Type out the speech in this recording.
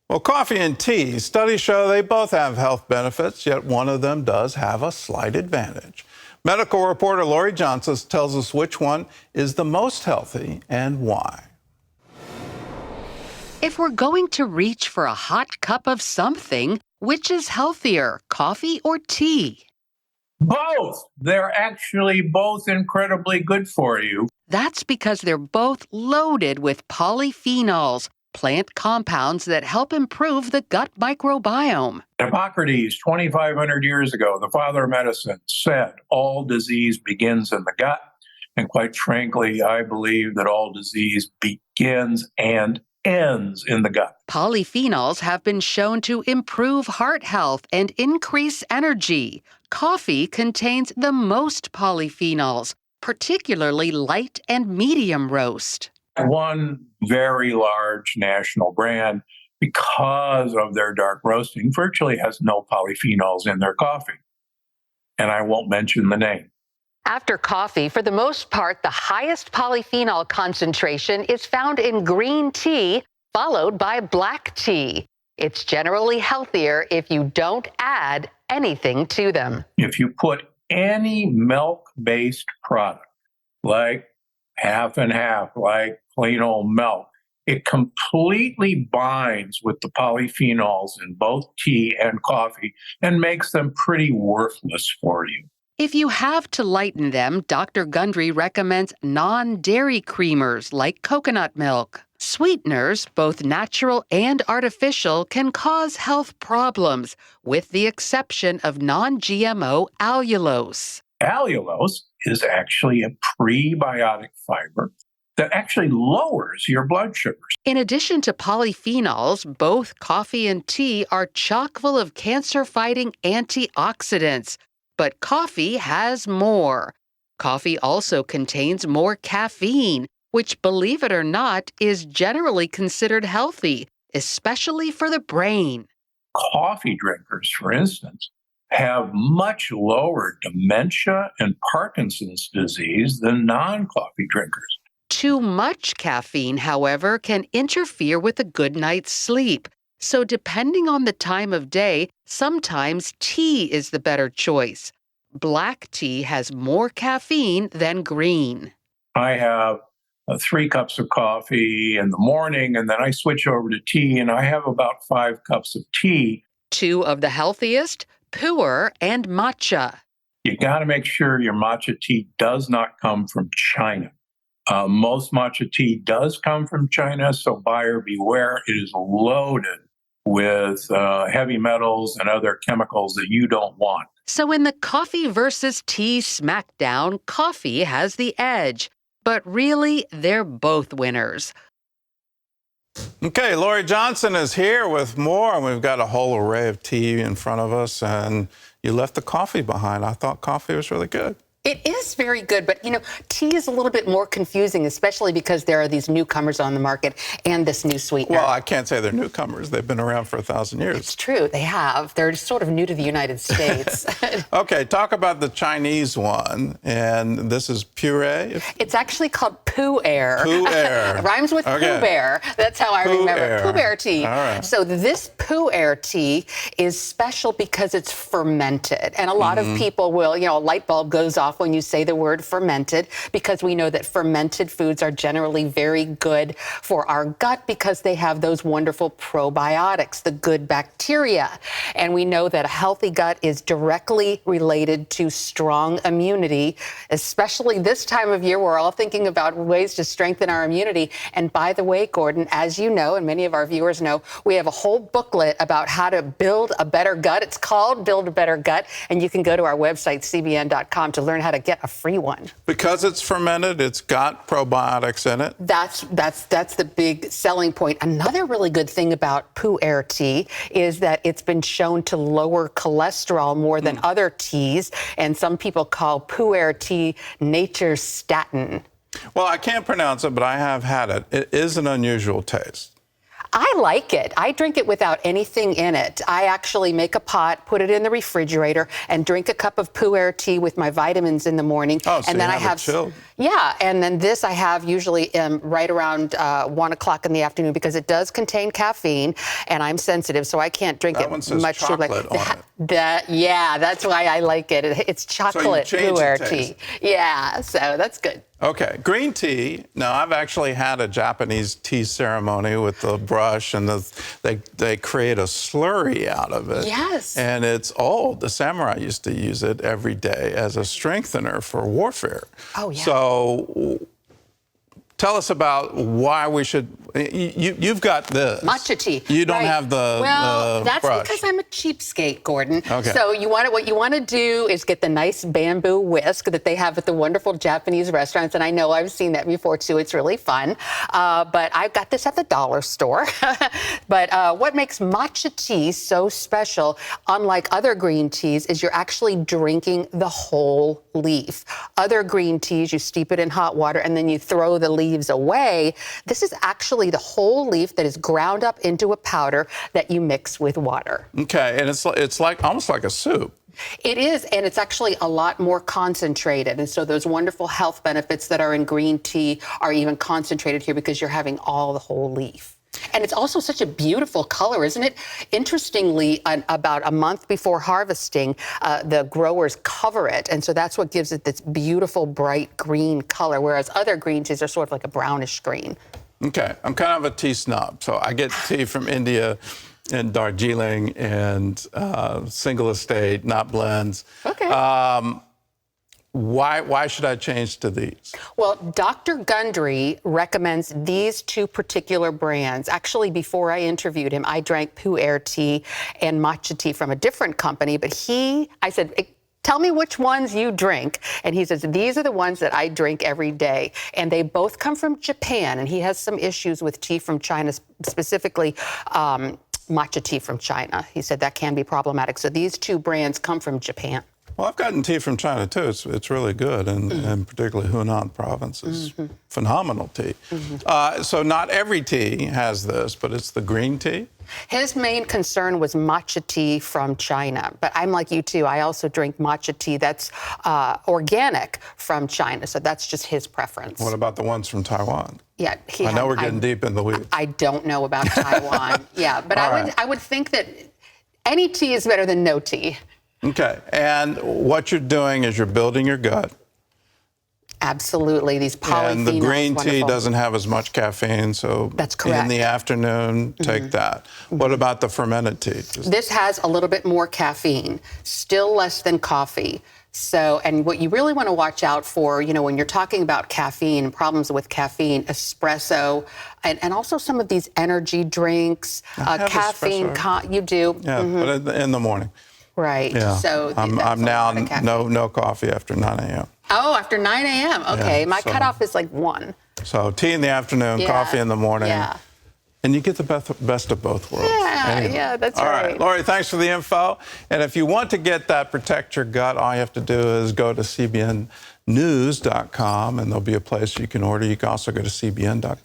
Well, coffee and tea, studies show they both have health benefits, yet one of them does have a slight advantage. Medical reporter Lorie Johnson tells us which one is the most healthy and why. If we're going to reach for a hot cup of something, which is healthier, coffee or tea? Both. They're actually both incredibly good for you. That's because they're both loaded with polyphenols, plant compounds that help improve the gut microbiome. Hippocrates, 2,500 years ago, the father of medicine, said all disease begins in the gut. And quite frankly, I believe that all disease begins and ends in the gut. Polyphenols have been shown to improve heart health and increase energy. Coffee contains the most polyphenols, particularly light and medium roast. One very large national brand, because of their dark roasting, virtually has no polyphenols in their coffee. And I won't mention the name. After coffee, for the most part, the highest polyphenol concentration is found in green tea, followed by black tea. It's generally healthier if you don't add anything to them. If you put any milk-based product, like half and half, like plain old milk, it completely binds with the polyphenols in both tea and coffee and makes them pretty worthless for you. If you have to lighten them, Dr. Gundry recommends non-dairy creamers like coconut milk. Sweeteners, both natural and artificial, can cause health problems, with the exception of non-GMO allulose. Allulose is actually a prebiotic fiber that actually lowers your blood sugars. In addition to polyphenols, both coffee and tea are chock full of cancer-fighting antioxidants. But coffee has more. Coffee also contains more caffeine, which, believe it or not, is generally considered healthy, especially for the brain. Coffee drinkers, for instance, have much lower dementia and Parkinson's disease than non-coffee drinkers. Too much caffeine, however, can interfere with a good night's sleep. So depending on the time of day, sometimes tea is the better choice. Black tea has more caffeine than green. I have 3 cups of coffee in the morning, and then I switch over to tea, and I have about 5 cups of tea. 2 of the healthiest, pu-erh and matcha. You got to make sure your matcha tea does not come from China. Most matcha tea does come from China, so buyer beware. It is loaded with heavy metals and other chemicals that you don't want. So in the coffee versus tea smackdown, coffee has the edge. But really, they're both winners. Okay, Lorie Johnson is here with more, and we've got a whole array of tea in front of us, and you left the coffee behind. I thought coffee was really good. It is very good, but, tea is a little bit more confusing, especially because there are these newcomers on the market and this new sweetener. Well, I can't say they're newcomers. They've been around for 1,000 years. It's true. They have. They're sort of new to the United States. Okay, talk about the Chinese one, and this is pu-erh? It's actually called pu-erh. Pu-erh. Rhymes with Pooh Bear. That's how I remember. Pooh-erh tea. All right. So this pu-erh tea is special because it's fermented. And a lot of people will, a light bulb goes off when you say the word fermented, because we know that fermented foods are generally very good for our gut because they have those wonderful probiotics, the good bacteria. And we know that a healthy gut is directly related to strong immunity, especially this time of year. We're all thinking about ways to strengthen our immunity. And by the way, Gordon, as you know, and many of our viewers know, we have a whole booklet about how to build a better gut. It's called Build a Better Gut, and you can go to our website, cbn.com, to learn how to get a free one. Because it's fermented, it's got probiotics in it. That's the big selling point. Another really good thing about pu-erh tea is that it's been shown to lower cholesterol more than other teas, and some people call pu-erh tea nature's statin. Well, I can't pronounce it, but I have had it. It is an unusual taste. I like it. I drink it without anything in it. I actually make a pot, put it in the refrigerator, and drink a cup of pu-erh tea with my vitamins in the morning. Oh, so and then you I have it chilled. Yeah, and then this I have usually right around 1 o'clock in the afternoon because it does contain caffeine, and I'm sensitive, so I can't drink That it one says much too much. chocolate on it. Yeah, that's why I like it. It's chocolate change the pu-erh taste. tea. Yeah, so that's good. Okay, green tea. Now, I've actually had a Japanese tea ceremony with the brush, and they create a slurry out of it. Yes. And it's old. The samurai used to use it every day as a strengthener for warfare. Oh, yeah. So tell us about why we should. You've got this Matcha tea. You don't right. have the well, the that's brush. because I'm a cheapskate, Gordon. Okay. So what you want to do is get the nice bamboo whisk that they have at the wonderful Japanese restaurants, and I know I've seen that before too. It's really fun. But I got this at the dollar store. But what makes matcha tea so special, unlike other green teas, is you're actually drinking the whole leaf. Other green teas, you steep it in hot water and then you throw the leaves away. This is actually the whole leaf that is ground up into a powder that you mix with water. Okay, and it's like almost like a soup. It is, and it's actually a lot more concentrated. And so those wonderful health benefits that are in green tea are even concentrated here because you're having all the whole leaf. And it's also such a beautiful color, isn't it? Interestingly, about a month before harvesting, the growers cover it. And so that's what gives it this beautiful, bright green color, whereas other green teas are sort of like a brownish green. Okay, I'm kind of a tea snob, so I get tea from India and Darjeeling and single estate, not blends. Okay. Why should I change to these? Well, Dr. Gundry recommends these two particular brands. Actually, before I interviewed him, I drank pu-erh tea and matcha tea from a different company, but I said, tell me which ones you drink. And he says, these are the ones that I drink every day. And they both come from Japan, and he has some issues with tea from China, specifically matcha tea from China. He said that can be problematic. So these two brands come from Japan. Well, I've gotten tea from China, too. It's really good, and particularly Hunan province is phenomenal tea. So not every tea has this, but it's the green tea. His main concern was matcha tea from China. But I'm like you, too. I also drink matcha tea that's organic from China. So that's just his preference. What about the ones from Taiwan? Yeah, I know we're getting deep in the weeds. I don't know about Taiwan. Yeah, but I would think that any tea is better than no tea. Okay, and what you're doing is you're building your gut. Absolutely, these polyphenols. And the green tea wonderful. doesn't have as much caffeine, so That's correct. in the afternoon, take that. What about the fermented tea? This has a little bit more caffeine, still less than coffee. So, and what you really want to watch out for, when you're talking about caffeine, problems with caffeine, espresso, and also some of these energy drinks, caffeine. You do? Yeah, but in the morning. Right. Yeah. So I'm now no coffee after 9 a.m. Oh, after 9 a.m. Okay. Yeah, My cutoff is like 1. So tea in the afternoon, coffee in the morning. Yeah. And you get the best of both worlds. Yeah, anyway. yeah, that's all right. Lorie, thanks for the info. And if you want to get that Protect Your Gut, all you have to do is go to cbnnews.com, and there'll be a place you can order. You can also go to cbn.com.